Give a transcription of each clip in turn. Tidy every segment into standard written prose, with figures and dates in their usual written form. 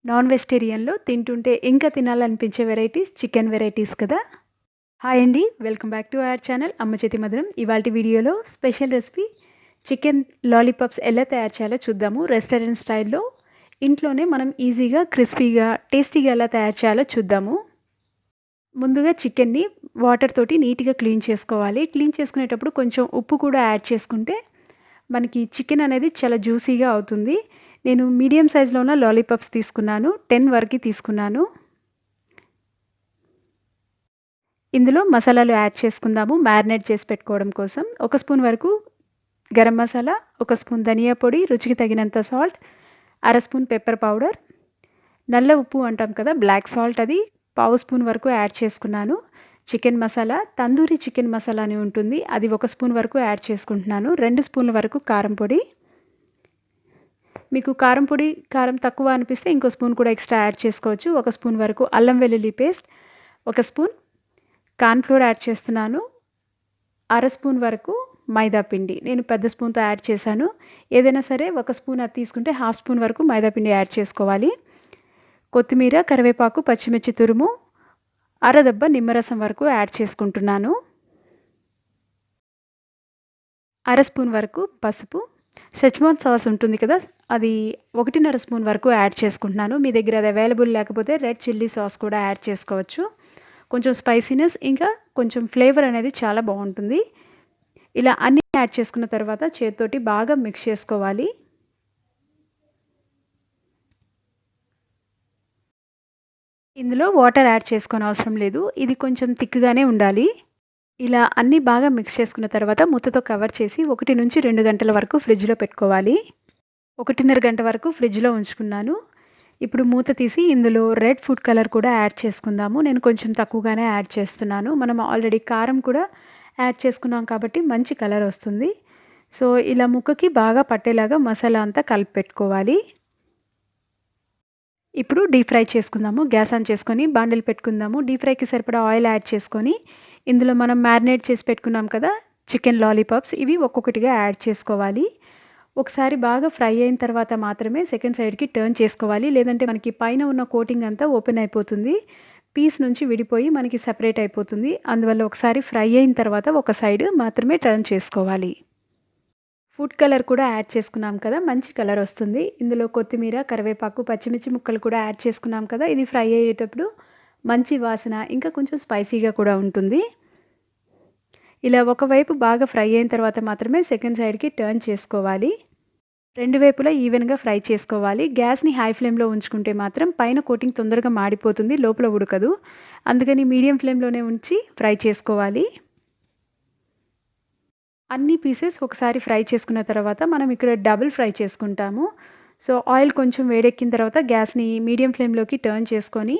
Non వెజిటేరియన్లో తింటుంటే ఇంకా తినాలనిపించే varieties chicken varieties కదా. హాయ్ అండి, welcome back to our channel అమ్మ చేతి మధురం. ఇవాళ వీడియోలో స్పెషల్ రెసిపీ చికెన్ లాలీపాప్స్ ఎలా తయారు చేయాలో చూద్దాము. రెస్టారెంట్ స్టైల్లో ఇంట్లోనే మనం ఈజీగా క్రిస్పీగా టేస్టీగా ఎలా తయారు చేయాలో చూద్దాము. ముందుగా చికెన్ని వాటర్ తోటి నీట్గా క్లీన్ చేసుకోవాలి. క్లీన్ చేసుకునేటప్పుడు కొంచెం ఉప్పు కూడా యాడ్ చేసుకుంటే మనకి చికెన్ అనేది చాలా జ్యూసీగా అవుతుంది. నేను మీడియం సైజులో ఉన్న లాలీపాప్స్ తీసుకున్నాను, 10 వరకు తీసుకున్నాను. ఇందులో మసాలాలు యాడ్ చేసుకుందాము మ్యారినేట్ చేసి పెట్టుకోవడం కోసం. 1 స్పూన్ వరకు గరం మసాలా, 1 స్పూన్ ధనియా పొడి, రుచికి తగినంత సాల్ట్, 1/2 స్పూన్ పెప్పర్ పౌడర్, నల్ల ఉప్పు అంటాం కదా బ్లాక్ సాల్ట్, అది 1/2 స్పూన్ వరకు యాడ్ చేసుకున్నాను. చికెన్ మసాలా, తందూరి చికెన్ మసాలా అని ఉంటుంది, అది 1 స్పూన్ వరకు యాడ్ చేసుకుంటున్నాను. 2 స్పూన్ల వరకు కారం పొడి. మీకు కారం తక్కువ అనిపిస్తే ఇంకో స్పూన్ కూడా ఎక్స్ట్రా యాడ్ చేసుకోవచ్చు. 1 స్పూన్ వరకు అల్లం వెల్లుల్లి పేస్ట్, 1 స్పూన్ కార్న్ఫ్లోర్ యాడ్ చేస్తున్నాను, 1/2 స్పూన్ వరకు మైదా పిండి. నేను పెద్ద స్పూన్తో యాడ్ చేశాను. ఏదైనా సరే 1 స్పూన్ అది తీసుకుంటే 1/2 స్పూన్ వరకు మైదా పిండి యాడ్ చేసుకోవాలి. కొత్తిమీర, కరివేపాకు, పచ్చిమిర్చి తురుము, అరదబ్బ నిమ్మరసం వరకు యాడ్ చేసుకుంటున్నాను. 1/2 స్పూన్ వరకు పసుపు, సెజ్వాన్ సాస్ ఉంటుంది కదా, అది 1.5 స్పూన్ వరకు యాడ్ చేసుకుంటున్నాను. మీ దగ్గర అది అవైలబుల్ లేకపోతే రెడ్ చిల్లీ సాస్ కూడా యాడ్ చేసుకోవచ్చు. కొంచెం స్పైసీనెస్ ఇంకా కొంచెం ఫ్లేవర్ అనేది చాలా బాగుంటుంది. ఇలా అన్నీ యాడ్ చేసుకున్న తర్వాత చేతితోటి బాగా మిక్స్ చేసుకోవాలి. ఇందులో వాటర్ యాడ్ చేసుకోని అవసరం లేదు, ఇది కొంచెం థిక్గానే ఉండాలి. ఇలా అన్నీ బాగా మిక్స్ చేసుకున్న తర్వాత మూతతో కవర్ చేసి 1 నుంచి 2 గంటల వరకు ఫ్రిడ్జ్లో పెట్టుకోవాలి. 1.5 గంట వరకు ఫ్రిడ్జ్లో ఉంచుకున్నాను. ఇప్పుడు మూత తీసి ఇందులో రెడ్ ఫుడ్ కలర్ కూడా యాడ్ చేసుకుందాము. నేను కొంచెం తక్కువగానే యాడ్ చేస్తున్నాను. మనం ఆల్రెడీ కారం కూడా యాడ్ చేసుకున్నాం కాబట్టి మంచి కలర్ వస్తుంది. సో ఇలా ముక్కకి బాగా పట్టేలాగా మసాలా అంతా కలిపి పెట్టుకోవాలి. ఇప్పుడు డీప్ ఫ్రై చేసుకుందాము. గ్యాస్ ఆన్ చేసుకొని బాండిల్ పెట్టుకుందాము. డీప్ ఫ్రైకి సరిపడా ఆయిల్ యాడ్ చేసుకొని ఇందులో మనం మ్యారినేట్ చేసి పెట్టుకున్నాం కదా చికెన్ లాలీపాప్స్, ఇవి ఒక్కొక్కటిగా యాడ్ చేసుకోవాలి. ఒకసారి బాగా ఫ్రై అయిన తర్వాత మాత్రమే సెకండ్ సైడ్కి టర్న్ చేసుకోవాలి, లేదంటే మనకి పైన ఉన్న కోటింగ్ అంతా ఓపెన్ అయిపోతుంది, పీస్ నుంచి విడిపోయి మనకి సెపరేట్ అయిపోతుంది. అందువల్ల ఒకసారి ఫ్రై అయిన తర్వాత ఒక సైడ్ మాత్రమే టర్న్ చేసుకోవాలి. ఫుడ్ కలర్ కూడా యాడ్ చేసుకున్నాం కదా, మంచి కలర్ వస్తుంది. ఇందులో కొత్తిమీర, కరివేపాకు, పచ్చిమిర్చి ముక్కలు కూడా యాడ్ చేసుకున్నాం కదా, ఇది ఫ్రై అయ్యేటప్పుడు మంచి వాసన ఇంకా కొంచెం స్పైసీగా కూడా ఉంటుంది. ఇలా ఒకవైపు బాగా ఫ్రై అయిన తర్వాత మాత్రమే సెకండ్ సైడ్కి టర్న్ చేసుకోవాలి. 2 వైపులా ఈవెన్గా ఫ్రై చేసుకోవాలి. గ్యాస్ని హై ఫ్లేమ్లో ఉంచుకుంటే మాత్రం పైన కోటింగ్ తొందరగా మాడిపోతుంది, లోపల ఉడకదు. అందుకని మీడియం ఫ్లేమ్లోనే ఉంచి ఫ్రై చేసుకోవాలి. అన్ని పీసెస్ ఒకసారి ఫ్రై చేసుకున్న తర్వాత మనం ఇక్కడ డబుల్ ఫ్రై చేసుకుంటాము. సో ఆయిల్ కొంచెం వేడెక్కిన తర్వాత గ్యాస్ని మీడియం ఫ్లేమ్లోకి టర్న్ చేసుకొని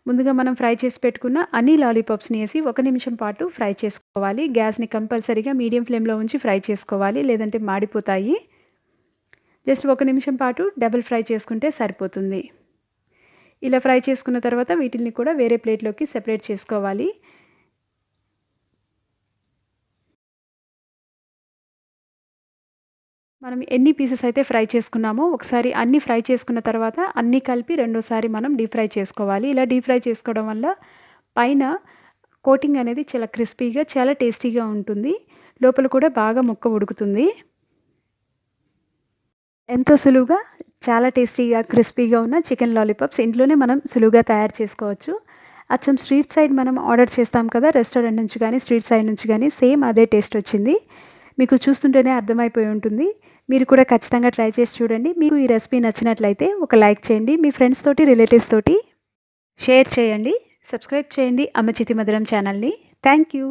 ముందుగా మనం ఫ్రై చేసి పెట్టుకున్న అన్ని లాలీపాప్స్ని వేసి 1 నిమిషం పాటు ఫ్రై చేసుకోవాలి. గ్యాస్ని కంపల్సరీగా మీడియం ఫ్లేమ్లో ఉంచి ఫ్రై చేసుకోవాలి, లేదంటే మాడిపోతాయి. జస్ట్ 1 నిమిషం పాటు డబుల్ ఫ్రై చేసుకుంటే సరిపోతుంది. ఇలా ఫ్రై చేసుకున్న తర్వాత వీటిని కూడా వేరే ప్లేట్లోకి సెపరేట్ చేసుకోవాలి. మనం ఎన్ని పీసెస్ అయితే ఫ్రై చేసుకున్నామో ఒకసారి అన్నీ ఫ్రై చేసుకున్న తర్వాత అన్నీ కలిపి రెండోసారి మనం డీప్ ఫ్రై చేసుకోవాలి. ఇలా డీప్ ఫ్రై చేసుకోవడం వల్ల పైన కోటింగ్ అనేది చాలా క్రిస్పీగా చాలా టేస్టీగా ఉంటుంది, లోపల కూడా బాగా ముక్క ఉడుకుతుంది. ఎంతో సులువుగా చాలా టేస్టీగా క్రిస్పీగా ఉన్న చికెన్ లాలీపాప్స్ ఇంట్లోనే మనం సులువుగా తయారు చేసుకోవచ్చు. అచ్చం స్ట్రీట్ సైడ్ మనం ఆర్డర్ చేస్తాం కదా రెస్టారెంట్ నుంచి కానీ స్ట్రీట్ సైడ్ నుంచి కానీ, సేమ్ అదే టేస్ట్ వచ్చింది. మీకు చూస్తుంటేనే అర్థమైపోయి ఉంటుంది. మీరు కూడా ఖచ్చితంగా ట్రై చేసి చూడండి. మీకు ఈ రెసిపీ నచ్చినట్లయితే ఒక లైక్ చేయండి, మీ ఫ్రెండ్స్ తోటి రిలేటివ్స్ తోటి షేర్ చేయండి, సబ్స్క్రైబ్ చేయండి అమ్మ చేతి మధురం ఛానల్ని. Thank you.